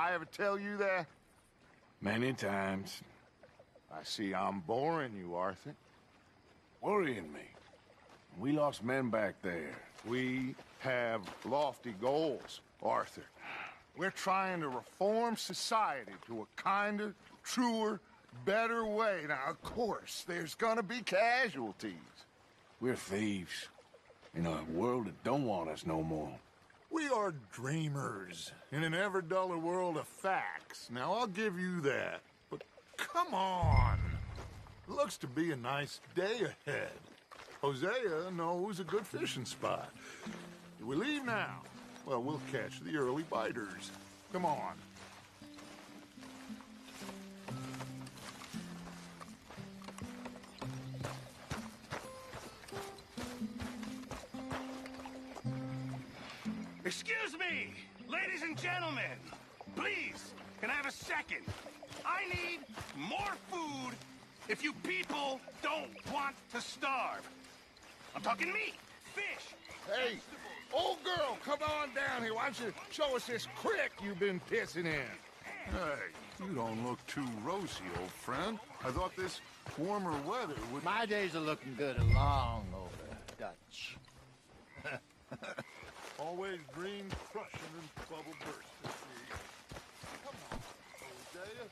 I ever tell you that? Many times. I see I'm boring you, Arthur. Worrying me. We lost men back there. We have lofty goals, Arthur. We're trying to reform society to a kinder, truer, better way. Now, of course, there's gonna be casualties. We're thieves. In a world that don't want us no more. We are dreamers in an ever duller world of facts. Now, I'll give you that. But come on. Looks to be a nice day ahead. Hosea knows a good fishing spot. Do we leave now? Well, we'll catch the early biters. Come on. Excuse me, ladies and gentlemen. Please, can I have a second? I need more food if you people don't want to starve. I'm talking meat, fish. Hey, old girl, come on down here. Why don't you show us this crick you've been pissing in? Hey, you don't look too rosy, old friend. I thought this warmer weather would... My days are looking good along over, Dutch. Always green crushing and bubble bursting. Come on, Hosea.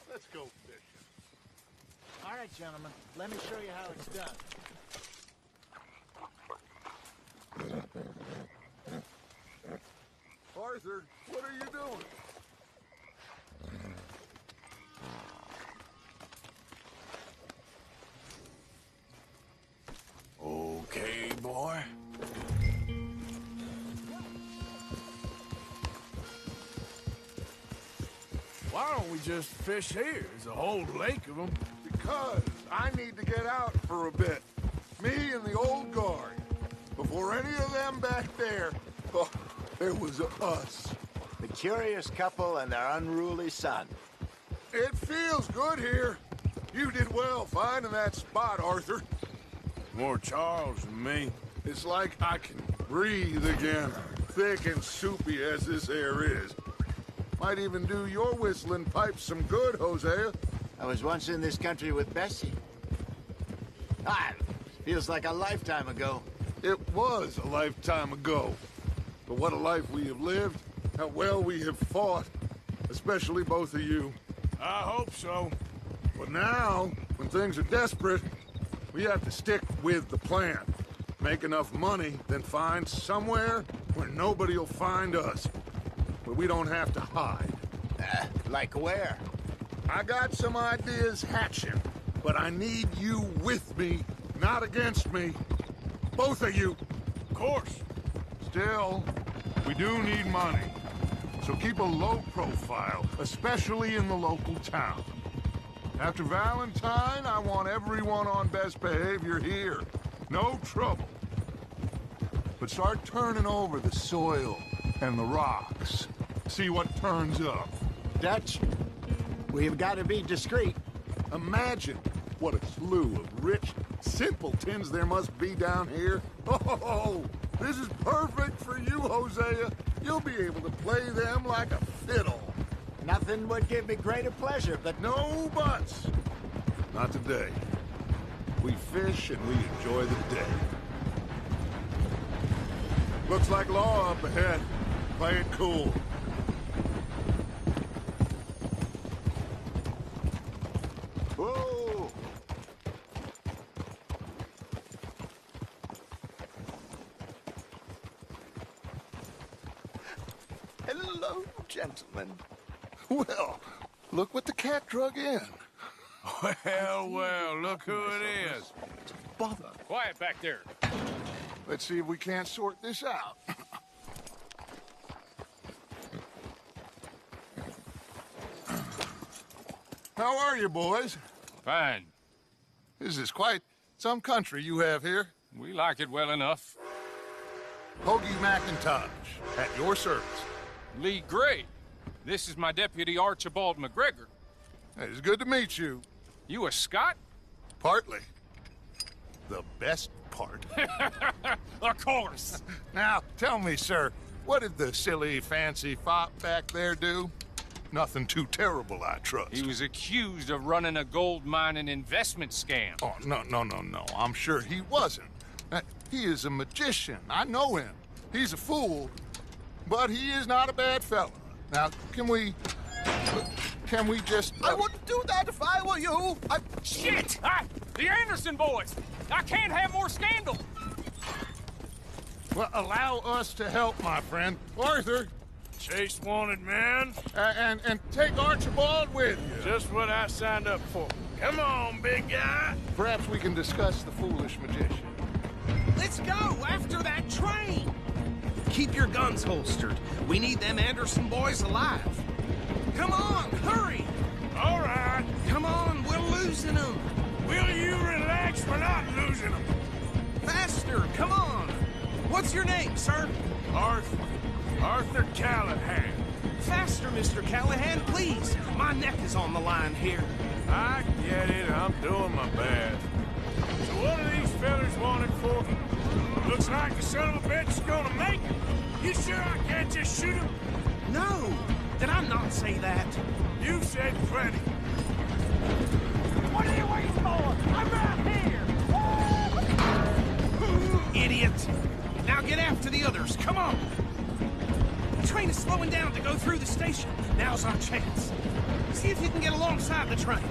Let's go fishing. All right, gentlemen. Let me show you how it's done. Arthur, what are you doing? Okay, boy. Why don't we just fish here? There's a whole lake of them. Because I need to get out for a bit. Me and the old guard. Before any of them back there, oh, there was us. The curious couple and their unruly son. It feels good here. You did well finding that spot, Arthur. More Charles than me. It's like I can breathe again, thick and soupy as this air is. Might even do your whistling pipes some good, Hosea. I was once in this country with Bessie. Feels like a lifetime ago. It was a lifetime ago. But what a life we have lived. How well we have fought. Especially both of you. I hope so. But now, when things are desperate, we have to stick with the plan. Make enough money, then find somewhere where nobody will find us. Where we don't have to hide. Like where? I got some ideas hatching, but I need you with me, not against me. Both of you. Of course. Still, we do need money. So keep a low profile, especially in the local town. After Valentine, I want everyone on best behavior here. No trouble. But start turning over the soil and the rocks. See what turns up. Dutch, we've got to be discreet. Imagine what a slew of rich simpletons there must be down here. Oh, this is perfect for you, Hosea. You'll be able to play them like a fiddle. Nothing would give me greater pleasure, but No buts. Not today. We fish and we enjoy the day. Looks like law up ahead. Play it cool. Whoa! Hello, gentlemen. Well, look what the cat drug in. Well, look who it is. Bother. Quiet back there. Let's see if we can't sort this out. How are you, boys? Fine. This is quite some country you have here. We like it well enough. Hoagie McIntosh, at your service. Lee Gray. This is my deputy Archibald McGregor. It's good to meet you. You a Scot? Partly. The best part. Of course. Now, tell me, sir, what did the silly, fancy fop back there do? Nothing too terrible, I trust. He was accused of running a gold mining investment scam. Oh, no. I'm sure he wasn't. He is a magician. I know him. He's a fool, but he is not a bad fella. Now, can we just... I wouldn't do that if I were you. Shit! The Anderson boys! I can't have more scandal! Well, allow us to help, my friend. Arthur, Chase wanted man. and take Archibald with you. Just what I signed up for. Come on, big guy. Perhaps we can discuss the foolish magician. Let's go after that train. Keep your guns holstered. We need them Anderson boys alive. Come on, hurry. All right. Come on, we're losing them. Will you relax? We're not losing them. Faster, come on. What's your name, sir? Arthur Callahan. Faster, Mr. Callahan, please. My neck is on the line here. I get it. I'm doing my best. So what are these fellas wanted for? Looks like the son of a bitch is gonna make it. You sure I can't just shoot him? No, did I not say that? You said plenty. What are you waiting for? I'm right here! Idiot. Now get after the others, come on. The train is slowing down to go through the station. Now's our chance. See if you can get alongside the train.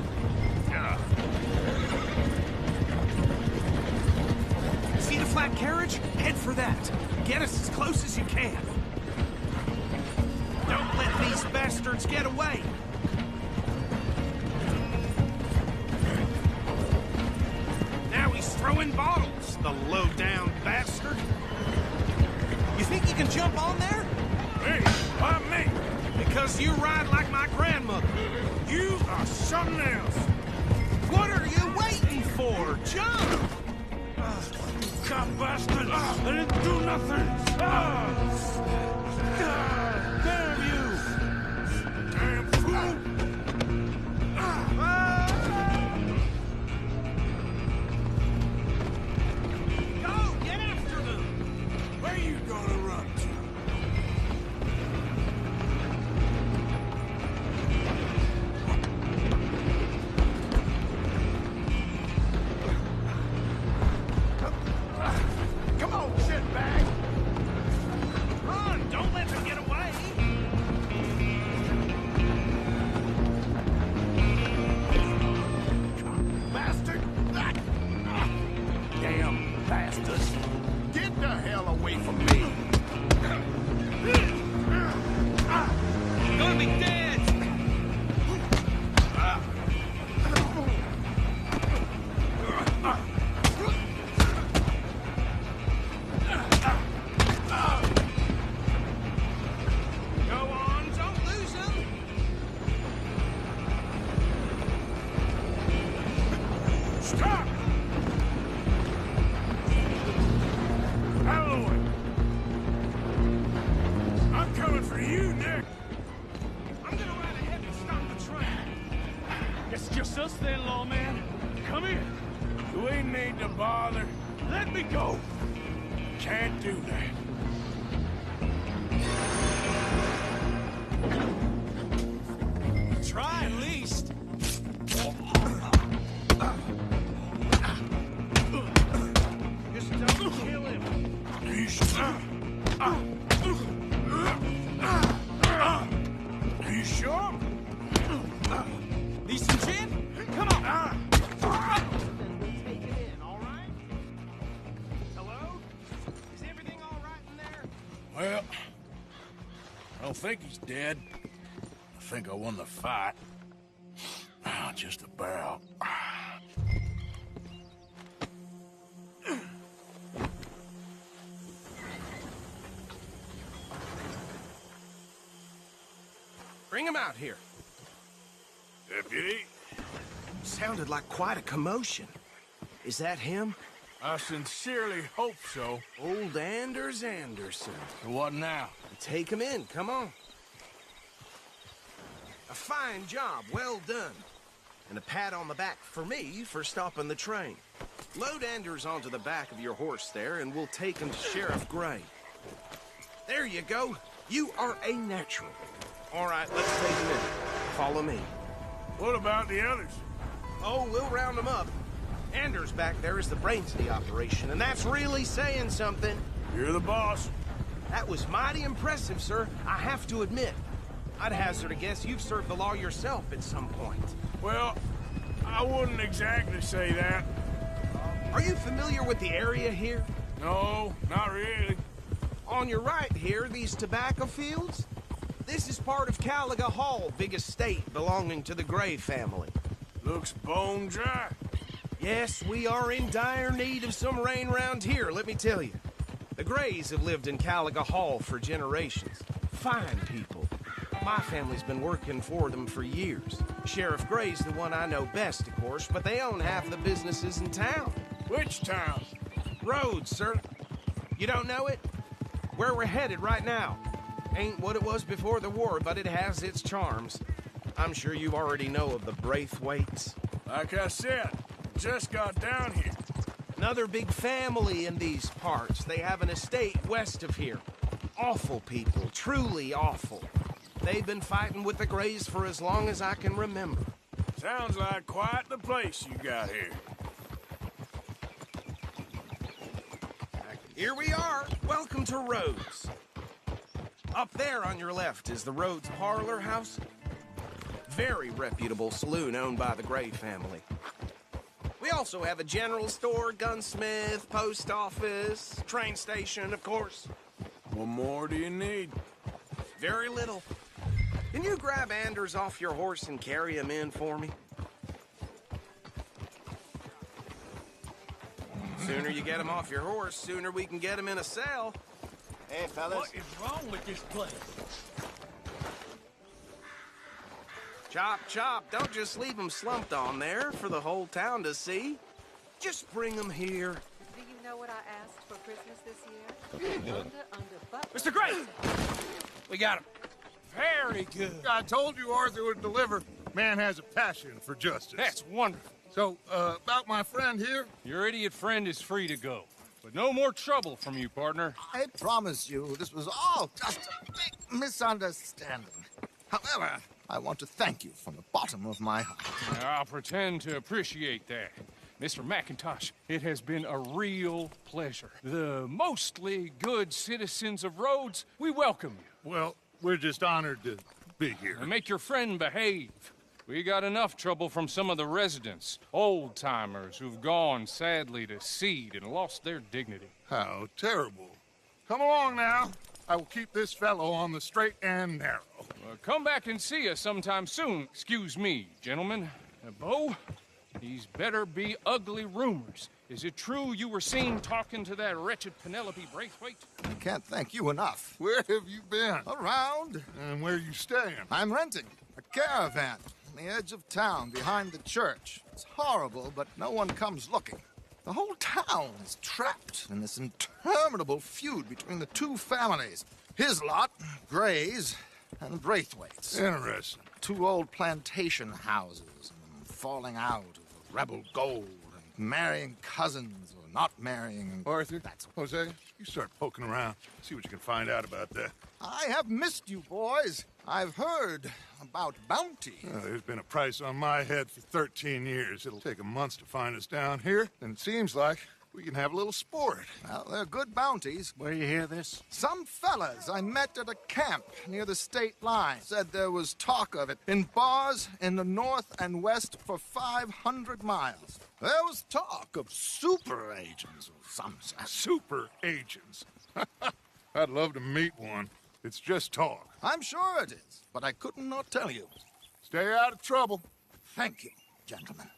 See the flat carriage? Head for that. Get us as close as you can. Don't let these bastards get away. Now he's throwing bottles, the low-down bastard. You think you can jump on there? Hey, why me? Because you ride like my grandmother. You are something else. What are you waiting for? Jump! Cop bastard! I didn't do nothing! Damn you! Damn fool! Go! Get after them! Where you gonna run to? Come on, shitbag! Run! Don't let them get away! Bastard! Damn bastards! Get the hell away from me! Gonna be dead! Go on, don't lose him! Stop! Out of the way! I'm coming for you, Nick! I'm gonna ride ahead and stop the train. It's just us then, lawman. Come here. You ain't need to bother. Let me go. Can't do that. Try at least. Just don't kill him. You sure? You sure? Need some gin? Come on. Take it in, all right? Hello? Is everything all right in there? Well, I don't think he's dead. I think I won the fight. Just about. Bring him out here. Deputy, Sounded like quite a commotion. Is that him? I sincerely hope so. Old Anders Anderson. So what now? Take him in, come on. A fine job, well done. And a pat on the back for me for stopping the train. Load Anders onto the back of your horse there, and we'll take him to Sheriff Gray. There you go. You are a natural. All right, let's take a minute. Follow me. What about the others? Oh, we'll round them up. Anders back there is the brains of the operation, and that's really saying something. You're the boss. That was mighty impressive, sir. I have to admit. I'd hazard a guess you've served the law yourself at some point. Well, I wouldn't exactly say that. Are you familiar with the area here? No, not really. On your right here, these tobacco fields? This is part of Caliga Hall, big estate belonging to the Gray family. Looks bone dry. Yes, we are in dire need of some rain round here, let me tell you. The Grays have lived in Caliga Hall for generations. Fine people. My family's been working for them for years. Sheriff Gray's the one I know best, of course, but they own half the businesses in town. Which town? Rhodes, sir. You don't know it? Where we're headed right now. Ain't what it was before the war, but it has its charms. I'm sure you already know of the Braithwaites. Like I said, just got down here. Another big family in these parts. They have an estate west of here. Awful people, truly awful. They've been fighting with the Grays for as long as I can remember. Sounds like quite the place you got here. Here we are. Welcome to Rhodes. Up there on your left is the Rhodes Parlor House. Very reputable saloon owned by the Gray family. We also have a general store, gunsmith, post office, train station, of course. What more do you need? Very little. Can you grab Anders off your horse and carry him in for me? Sooner you get him off your horse, sooner we can get him in a cell. Hey, fellas. What is wrong with this place? Chop, chop. Don't just leave him slumped on there for the whole town to see. Just bring him here. Do you know what I asked for Christmas this year? Under Mr. Gray! We got him. Very good. I told you Arthur would deliver. Man has a passion for justice. That's wonderful. So, about my friend here? Your idiot friend is free to go. But no more trouble from you, partner. I promise you, this was all just a big misunderstanding. However, I want to thank you from the bottom of my heart. I'll pretend to appreciate that. Mr. McIntosh, it has been a real pleasure. The mostly good citizens of Rhodes, we welcome you. Well, we're just honored to be here. And make your friend behave. We got enough trouble from some of the residents, old-timers who've gone, sadly, to seed and lost their dignity. How terrible. Come along now. I will keep this fellow on the straight and narrow. Come back and see us sometime soon. Excuse me, gentlemen. Bo, these better be ugly rumors. Is it true you were seen talking to that wretched Penelope Braithwaite? I can't thank you enough. Where have you been? Around. And where you staying? I'm renting a caravan on the edge of town behind the church. It's horrible, but no one comes looking. The whole town is trapped in this interminable feud between the two families. His lot, Gray's, and Braithwaite's. Interesting. Two old plantation houses, and falling out over rebel gold, and marrying cousins or not marrying. And Arthur, that's Jose, you start poking around. See what you can find out about that. I have missed you, boys. I've heard about bounty. There's been a price on my head for 13 years. It'll take 'em months to find us down here, and it seems like we can have a little sport. Well, they're good bounties. Where you hear this? Some fellas I met at a camp near the state line said there was talk of it in bars in the north and west for 500 miles. There was talk of super agents or some such. Super agents. I'd love to meet one. It's just talk. I'm sure it is, but I couldn't not tell you. Stay out of trouble. Thank you, gentlemen.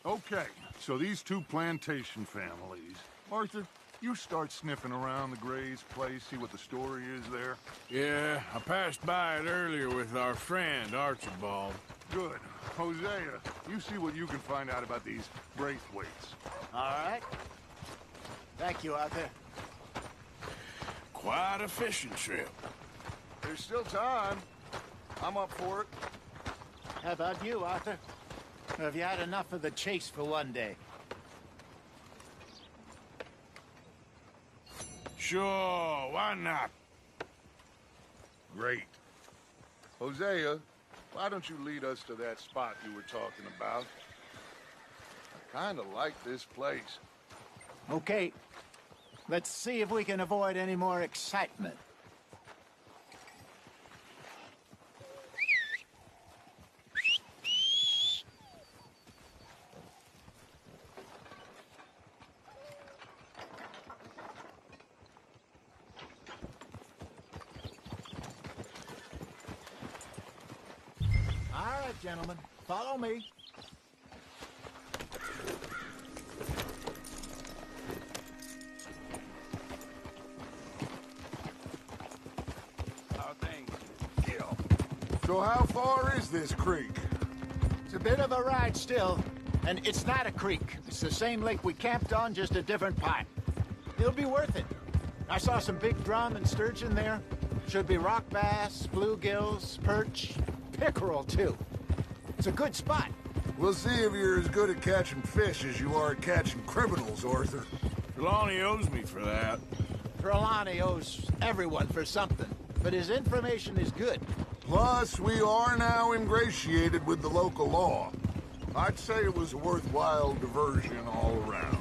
Okay, so these two plantation families. Arthur, you start sniffing around the Gray's place, see what the story is there. Yeah, I passed by it earlier with our friend, Archibald. Good. Hosea, you see what you can find out about these Braithwaites. All right. Thank you, Arthur. Quite a fishing trip. There's still time. I'm up for it. How about you, Arthur? Or have you had enough of the chase for one day? Sure, why not? Great. Hosea, why don't you lead us to that spot you were talking about? I kind of like this place. Okay. Let's see if we can avoid any more excitement. All right, gentlemen, follow me. So how far is this creek? It's a bit of a ride still, and it's not a creek. It's the same lake we camped on, just a different pipe. It'll be worth it. I saw some big drum and sturgeon there. Should be rock bass, bluegills, perch, pickerel, too. It's a good spot. We'll see if you're as good at catching fish as you are at catching criminals, Arthur. Trelawney owes me for that. Trelawney owes everyone for something, but his information is good. Plus, we are now ingratiated with the local law. I'd say it was a worthwhile diversion all around.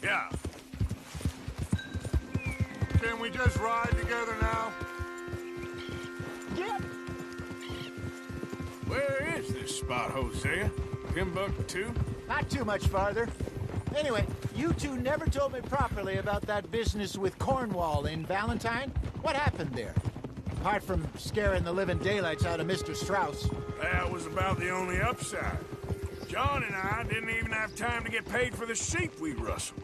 Yeah. Can we just ride together now? Yep. Where is this spot, Hosea? Timbuktu? Not too much farther. Anyway, you two never told me properly about that business with Cornwall in Valentine. What happened there? Apart from scaring the living daylights out of Mr. Strauss. That was about the only upside. John and I didn't even have time to get paid for the sheep we rustled.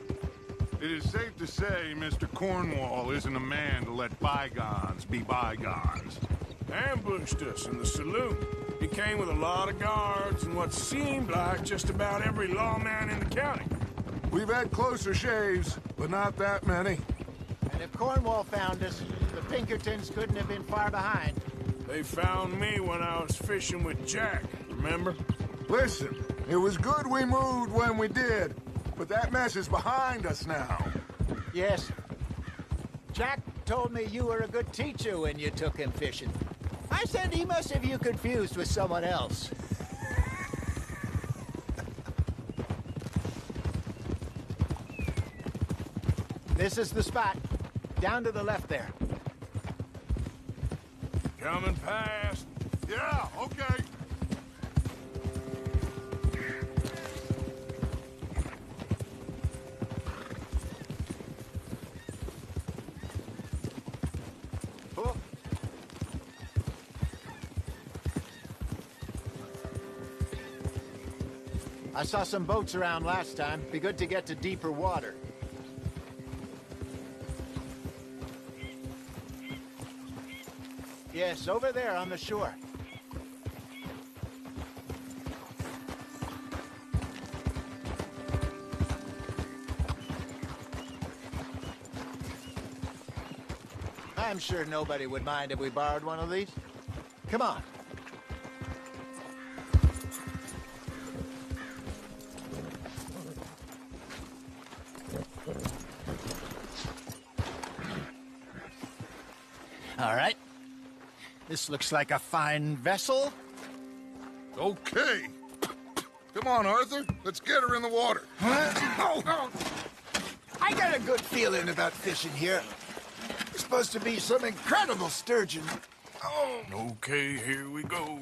It is safe to say Mr. Cornwall isn't a man to let bygones be bygones. Ambushed us in the saloon. He came with a lot of guards and what seemed like just about every lawman in the county. We've had closer shaves, but not that many. And if Cornwall found us, the Pinkertons couldn't have been far behind. They found me when I was fishing with Jack, remember? Listen, it was good we moved when we did, but that mess is behind us now. Yes. Jack told me you were a good teacher when you took him fishing. I said he must have you confused with someone else. This is the spot. Down to the left there. Coming past. Yeah, okay. Oh. I saw some boats around last time. Be good to get to deeper water. Yes, over there on the shore. I'm sure nobody would mind if we borrowed one of these. Come on. All right. This looks like a fine vessel. Okay. Come on, Arthur. Let's get her in the water. Oh. I got a good feeling about fishing here. There's supposed to be some incredible sturgeon. Oh. Okay, here we go.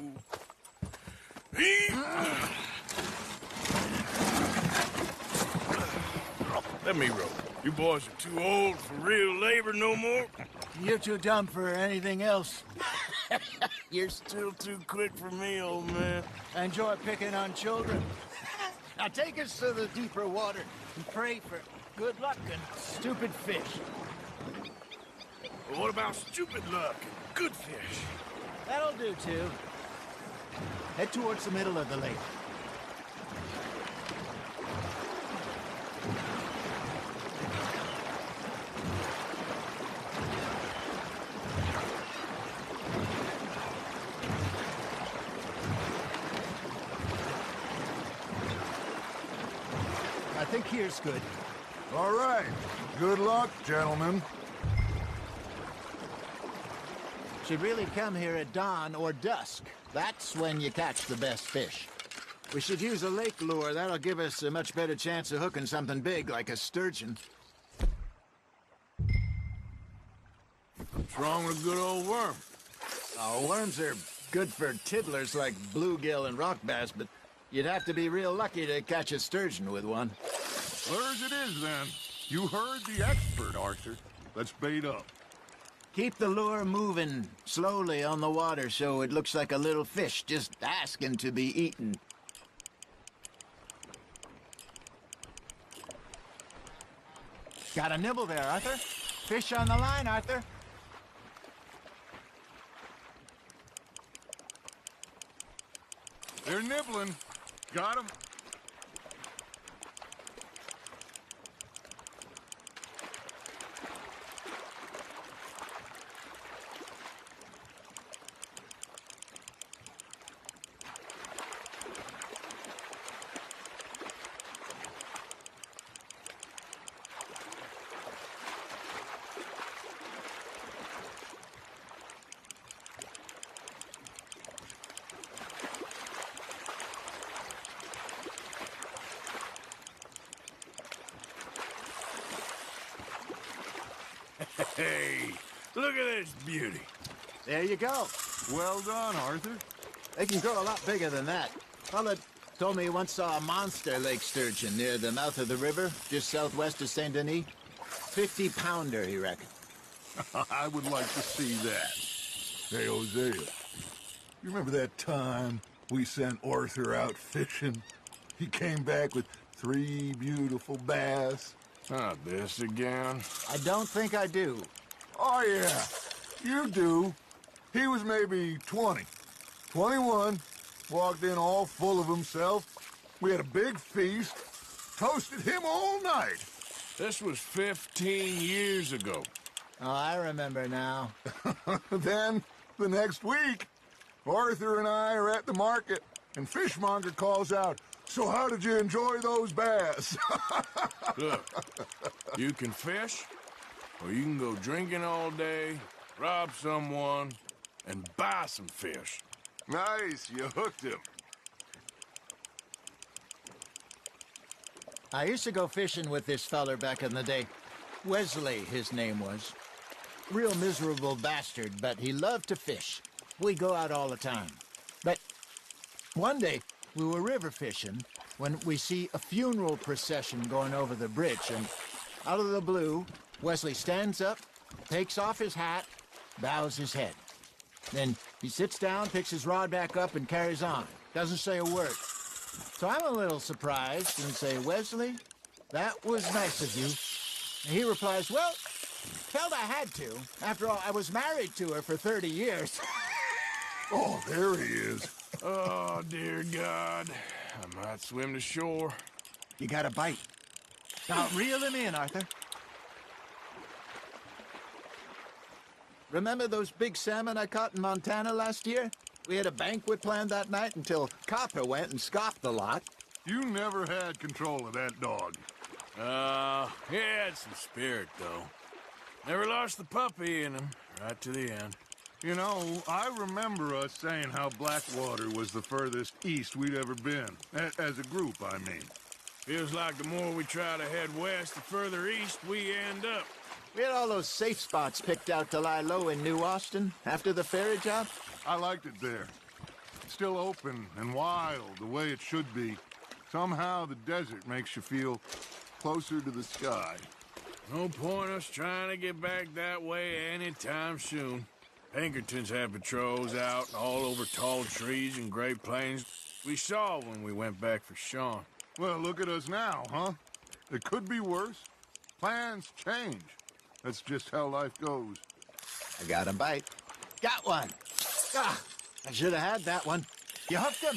Let me row. You boys are too old for real labor no more. You're too dumb for anything else. You're still too quick for me, old man. Enjoy picking on children. Now take us to the deeper water and pray for good luck and stupid fish. But what about stupid luck and good fish? That'll do, too. Head towards the middle of the lake. I think here's good. All right. Good luck, gentlemen. Should really come here at dawn or dusk. That's when you catch the best fish. We should use a lake lure. That'll give us a much better chance of hooking something big like a sturgeon. What's wrong with a good old worm? Oh, worms are good for tiddlers like bluegill and rock bass, but you'd have to be real lucky to catch a sturgeon with one. Where's it is, then? You heard the expert, Arthur. Let's bait up. Keep the lure moving slowly on the water so it looks like a little fish just asking to be eaten. Got a nibble there, Arthur. Fish on the line, Arthur. They're nibbling. Got 'em. Hey, look at this beauty. There you go. Well done, Arthur. They can grow a lot bigger than that. Fella told me he once saw a monster lake sturgeon near the mouth of the river, just southwest of Saint Denis. 50-pounder, he reckoned. I would like to see that. Hey, Hosea, you remember that time we sent Arthur out fishing? He came back with 3 beautiful bass. Not this again. I don't think I do. Oh, yeah, you do. He was maybe 20, 21, walked in all full of himself. We had a big feast, toasted him all night. This was 15 years ago. Oh, I remember now. Then, the next week, Arthur and I are at the market, and Fishmonger calls out, "So how did you enjoy those bass?" Look, you can fish, or you can go drinking all day, rob someone, and buy some fish. Nice, you hooked him. I used to go fishing with this feller back in the day. Wesley, his name was. Real miserable bastard, but he loved to fish. We go out all the time. But one day, we were river fishing when we see a funeral procession going over the bridge, and out of the blue, Wesley stands up, takes off his hat, bows his head. Then he sits down, picks his rod back up, and carries on. Doesn't say a word. So I'm a little surprised and say, "Wesley, that was nice of you." And he replies, "Well, felt I had to. After all, I was married to her for 30 years. Oh, there he is. Oh, dear God. I might swim to shore. You got a bite. Now, reel him in, Arthur. Remember those big salmon I caught in Montana last year? We had a banquet planned that night until Copper went and scoffed the lot. You never had control of that dog. He had some spirit, though. Never lost the puppy in him, right to the end. You know, I remember us saying how Blackwater was the furthest east we'd ever been. As a group, I mean. Feels like the more we try to head west, the further east we end up. We had all those safe spots picked out to lie low in New Austin after the ferry job. I liked it there. Still open and wild, the way it should be. Somehow the desert makes you feel closer to the sky. No point us trying to get back that way anytime soon. Pinkertons had patrols out all over tall trees and Great Plains. We saw when we went back for Sean. Well, look at us now, huh? It could be worse. Plans change. That's just how life goes. I got a bite. Got one. Ah, I should have had that one. You hooked him?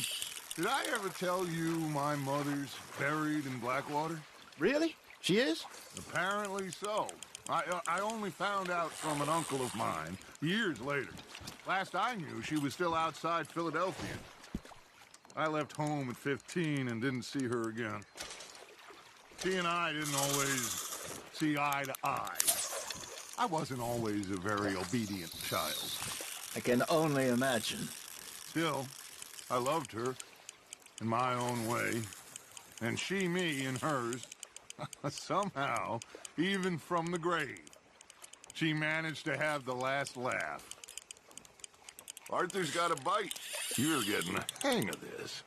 Did I ever tell you my mother's buried in Blackwater? Really? She is? Apparently so. I only found out from an uncle of mine years later. Last I knew, she was still outside Philadelphia. I left home at 15 and didn't see her again. She and I didn't always see eye to eye. I wasn't always a very obedient child. I can only imagine. Still, I loved her in my own way, and she me in hers. Somehow, even from the grave, she managed to have the last laugh. Arthur's got a bite. You're getting the hang of this.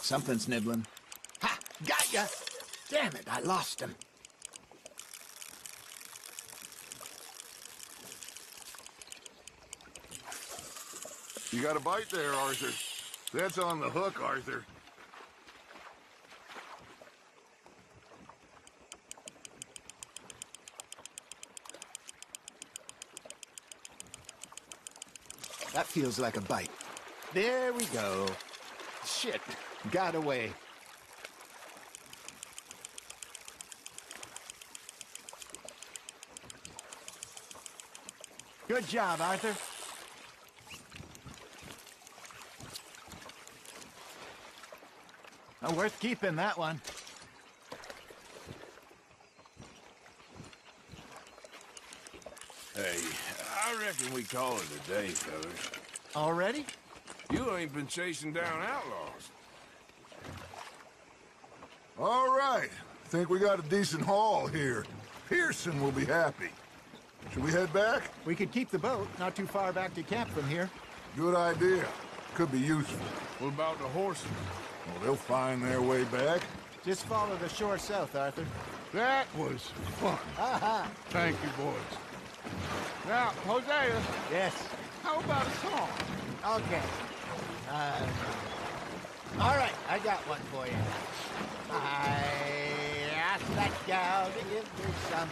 Something's nibbling. Ha! Got ya! Damn it, I lost him. You got a bite there, Arthur. That's on the hook, Arthur. That feels like a bite. There we go. Shit, got away. Good job, Arthur. Oh, worth keeping, that one. Hey, I reckon we call it a day, fellas. Already? You ain't been chasing down outlaws. All right. Think we got a decent haul here. Pearson will be happy. Should we head back? We could keep the boat, not too far back to camp from here. Good idea. Could be useful. What about the horses? Well, they'll find their way back. Just follow the shore south, Arthur. That was fun. Aha! Thank you, boys. Now, Hosea, Yes. how about a song? Okay. All right, I got one for you. I asked that gal to give me some.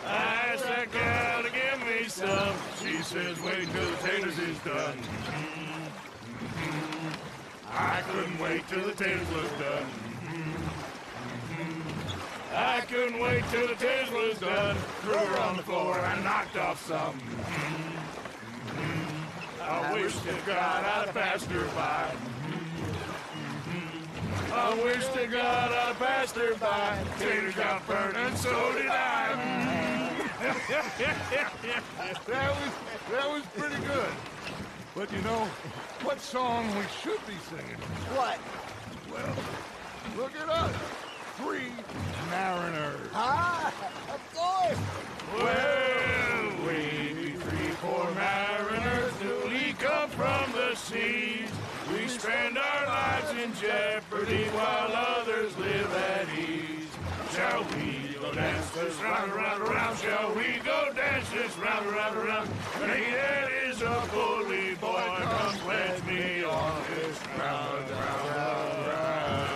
I asked that gal to give me some. She says, wait till the taters is done. I couldn't wait till the taters was done. I couldn't wait till the taters was done. Threw her on the floor and knocked off some. I wish to God I'd passed her by. I wish to God I passed her by. Taters got burnt and so did I. That was pretty good. But you know, what song we should be singing? What? Well, look at us. 3 mariners. Ah, of course. Well, we be 3 poor mariners newly come from the seas. We spend our lives in jeopardy while others live at ease. Shall we go dance this round, around, around? Shall we go dance this round, around, around? Hey, that is a bully boy. Come pledge me on this round, round, round, round.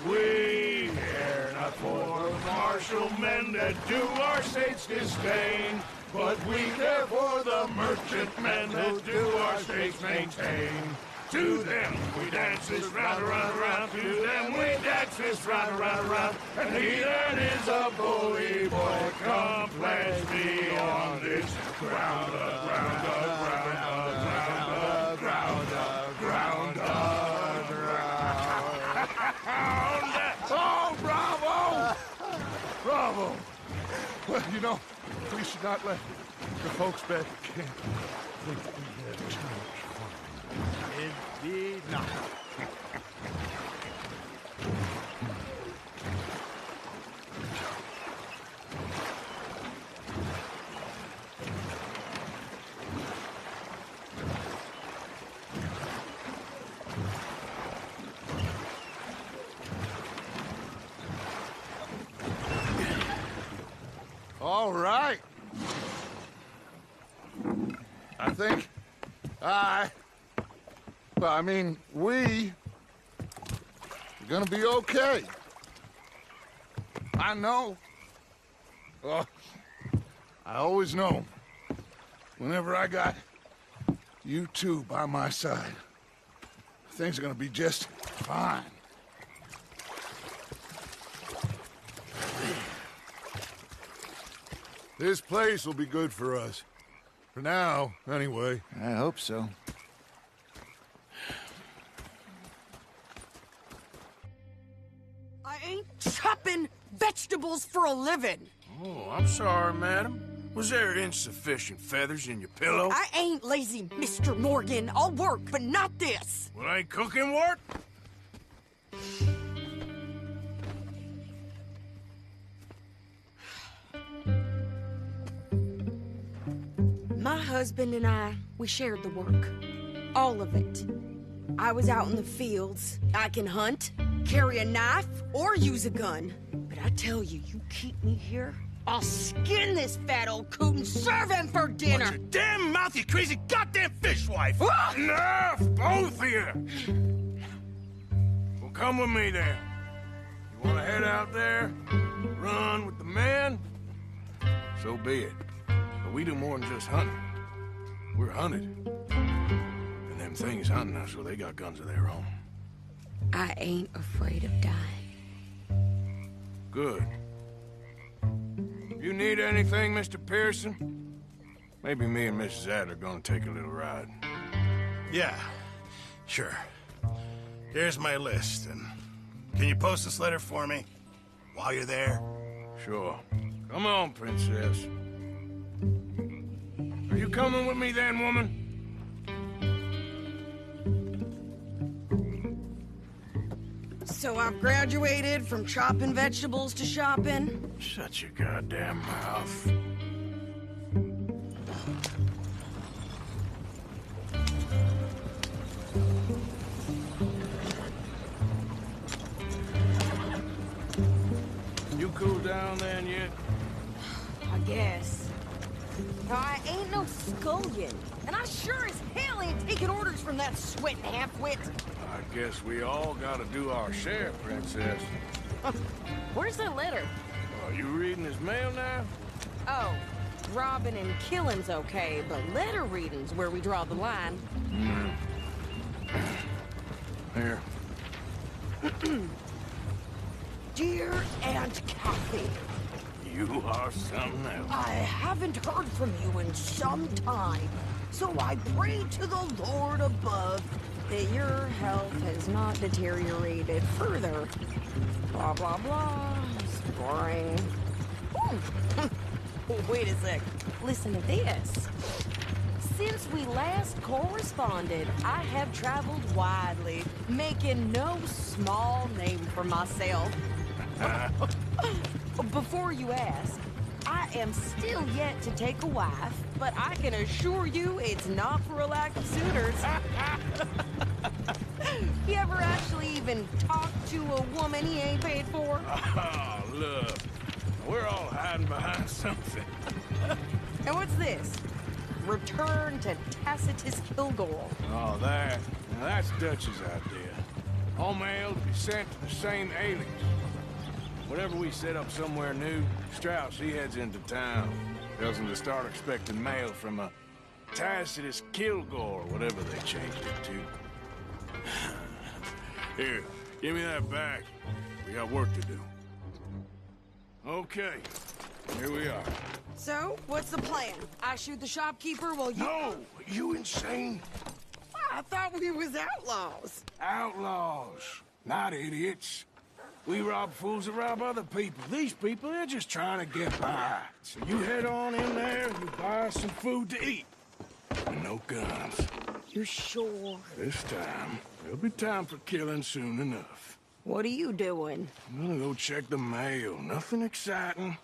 We care not for the martial men that do our state's disdain, but we care for the merchant men that do our states maintain. To them we dance this round, around, around. To them we dance this round, around, around. And he that is a bully boy, come pledge me on this ground, ground, ground, ground, ground, ground, ground. Oh, bravo! Bravo! Well, you know, we should not let the folks back at camp think we have too much fun. Indeed not. All right. I think we are gonna be okay. I know. Well, I always know. Whenever I got you two by my side, things are gonna be just fine. This place will be good for us. For now, anyway. I hope so. I ain't chopping vegetables for a living. Oh, I'm sorry, madam. Was there insufficient feathers in your pillow? I ain't lazy, Mr. Morgan. I'll work, but not this. Well, ain't cooking what? My husband and I, we shared the work. All of it. I was out in the fields. I can hunt, carry a knife, or use a gun. But I tell you, you keep me here, I'll skin this fat old coot and serve him for dinner. Watch your damn mouth, you crazy goddamn fishwife! Ah! Enough, both of you! Well, come with me then. You want to head out there, run with the men? So be it. But we do more than just hunting. We're hunted. And them things hunting us, so they got guns of their own. I ain't afraid of dying. Good. You need anything, Mr. Pearson? Maybe me and Mrs. Adler gonna take a little ride. Yeah, sure. Here's my list, and can you post this letter for me while you're there? Sure. Come on, princess. Are you coming with me then, woman? So I've graduated from chopping vegetables to shopping. Shut your goddamn mouth. You cool down then yet? I guess. I ain't no scullion, and I sure as hell ain't taking orders from that sweating half-wit. I guess we all gotta do our share, princess. Where's that letter? Are you reading his mail now? Oh, robbing and killing's okay, but letter reading's where we draw the line. Here. Dear Aunt Kathy, You are something else. I haven't heard from you in some time, so I pray to the Lord above that your health has not deteriorated further. Blah, blah, blah. Scoring. Wait a sec. Listen to this. Since we last corresponded, I have traveled widely, making no small name for myself. Before you ask, I am still yet to take a wife, but I can assure you it's not for a lack of suitors. You ever actually even talked to a woman he ain't paid for? Oh, look. We're all hiding behind something. And what's this? Return to Tacitus Kilgore. Oh, that. Now that's Dutch's idea. All mail to be sent to the same alias. Whenever we set up somewhere new, Strauss, he heads into town. Tells them to start expecting mail from a Tacitus Kilgore, whatever they changed it to. Here, give me that back. We got work to do. Okay, here we are. So, what's the plan? I shoot the shopkeeper while you... No! You insane? I thought we was outlaws. Outlaws, not idiots. We rob fools that rob other people. These people, they're just trying to get by. So you head on in there and you buy some food to eat. And no guns. You're sure? This time, there'll be time for killing soon enough. What are you doing? I'm gonna go check the mail. Nothing exciting.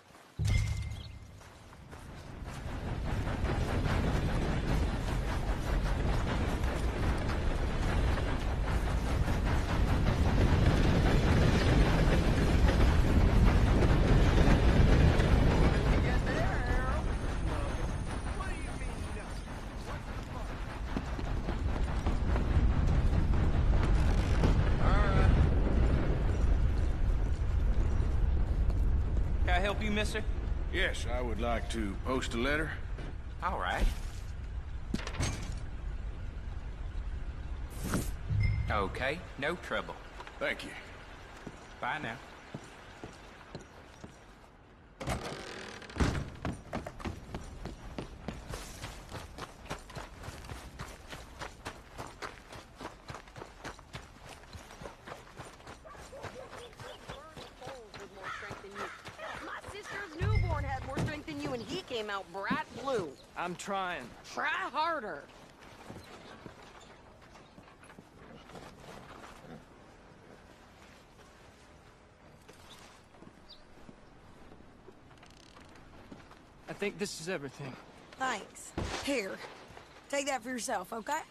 Can I help you, mister? Yes, I would like to post a letter. All right. Okay, no trouble. Thank you. Bye now. Came out bright blue. I'm trying. Try harder. I think this is everything. Thanks. Here, take that for yourself, okay?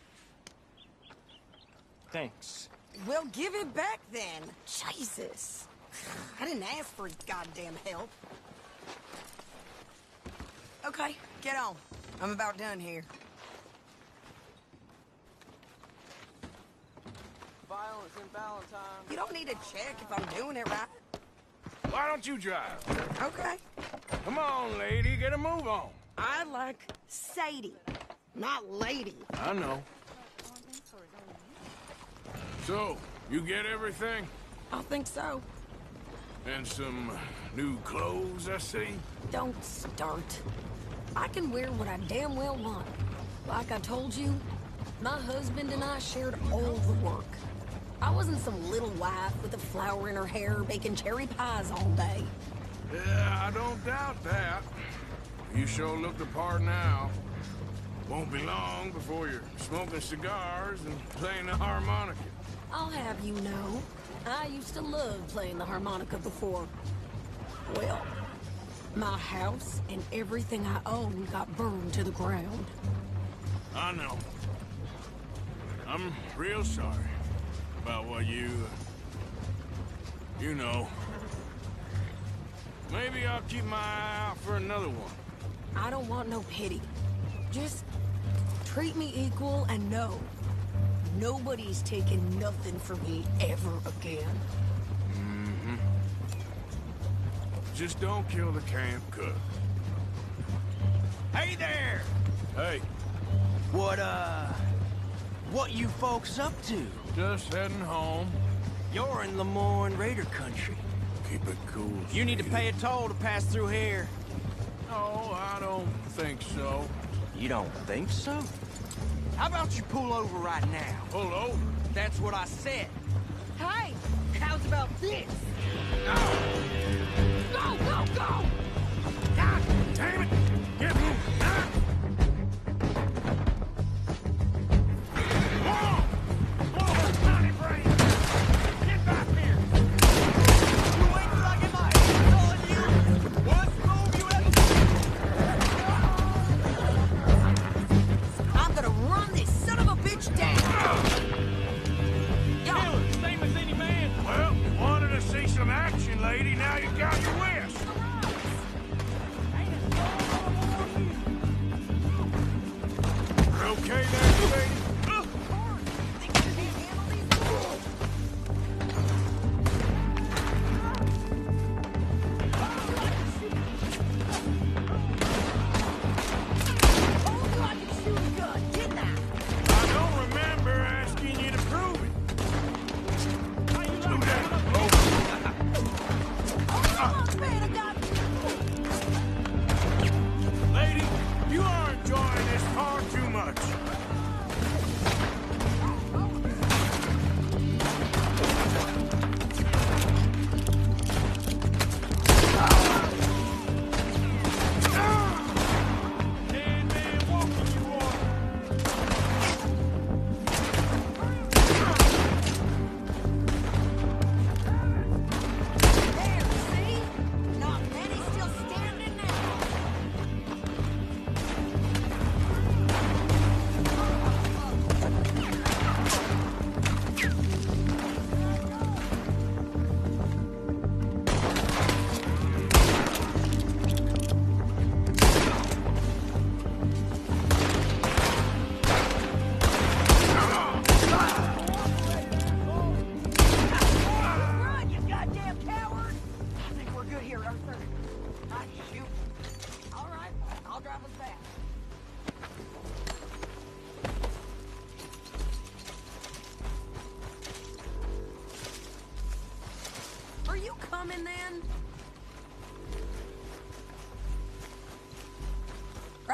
Thanks. Well, give it back then. Jesus. I didn't ask for goddamn help. Okay, get on. I'm about done here. Violence in Valentine. You don't need to check if I'm doing it right. Why don't you drive? Okay. Come on, lady, get a move on. I like Sadie, not lady. I know. So, you get everything? I think so. And some new clothes, I see? Don't start. I can wear what I damn well want. Like I told you, my husband and I shared all the work. I wasn't some little wife with a flower in her hair baking cherry pies all day. Yeah, I don't doubt that. You sure look the part now. Won't be long before you're smoking cigars and playing the harmonica. I'll have you know, I used to love playing the harmonica before. Well, my house and everything I own got burned to the ground. I know. I'm real sorry about what you know. Maybe I'll keep my eye out for another one. I don't want no pity. Just treat me equal and know nobody's taking nothing from me ever again. Mm-hmm. Just don't kill the camp cook. Hey there! Hey. What you folks up to? Just heading home. You're in Lemoyne Raider country. Keep it cool. You need to pay a toll to pass through here. No, I don't think so. You don't think so? How about you pull over right now? Pull over? That's what I said. Hey, how's about this? Go, go, go! God damn it! Get moving!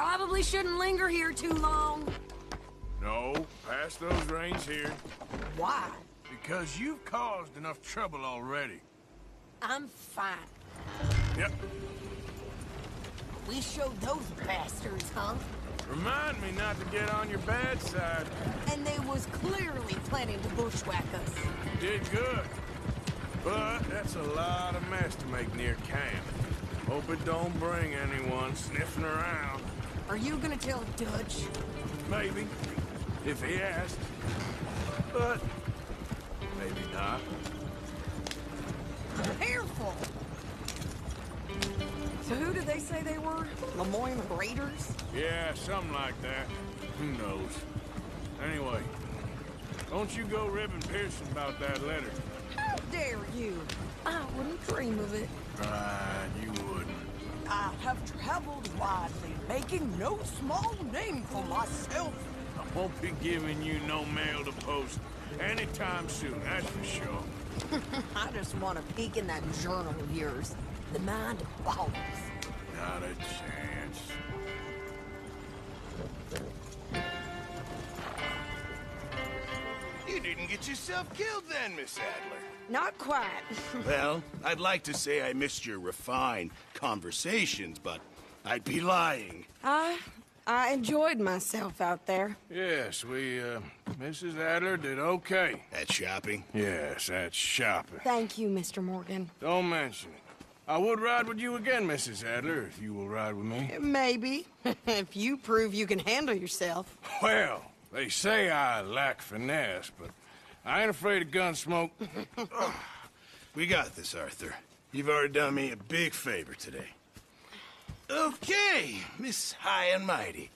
Probably shouldn't linger here too long. No, pass those reins here. Why? Because you've caused enough trouble already. I'm fine. Yep. We showed those bastards, huh? Remind me not to get on your bad side. And they was clearly planning to bushwhack us. You did good. But that's a lot of mess to make near camp. Hope it don't bring anyone sniffing around. Are you gonna tell Dutch? Maybe. If he asks. But maybe not. Careful! So who did they say they were? Lemoyne Raiders? Yeah, something like that. Who knows? Anyway, don't you go ribbing Pearson about that letter. How dare you? I wouldn't dream of it. Right, you wouldn't. I have traveled widely, making no small name for myself. I won't be giving you no mail to post anytime soon, that's for sure. I just want to peek in that journal of yours. The mind of balls. Not a chance. You didn't get yourself killed then, Miss Adler. Not quite. Well, I'd like to say I missed your refined conversations, but I'd be lying. I enjoyed myself out there. Yes, Mrs. Adler did okay. At shopping? Yes, that's shopping. Thank you, Mr. Morgan. Don't mention it. I would ride with you again, Mrs. Adler, if you will ride with me. Maybe. If you prove you can handle yourself. Well, they say I lack finesse, but I ain't afraid of Gunsmoke. We got this, Arthur. You've already done me a big favor today. Okay, Miss High and Mighty.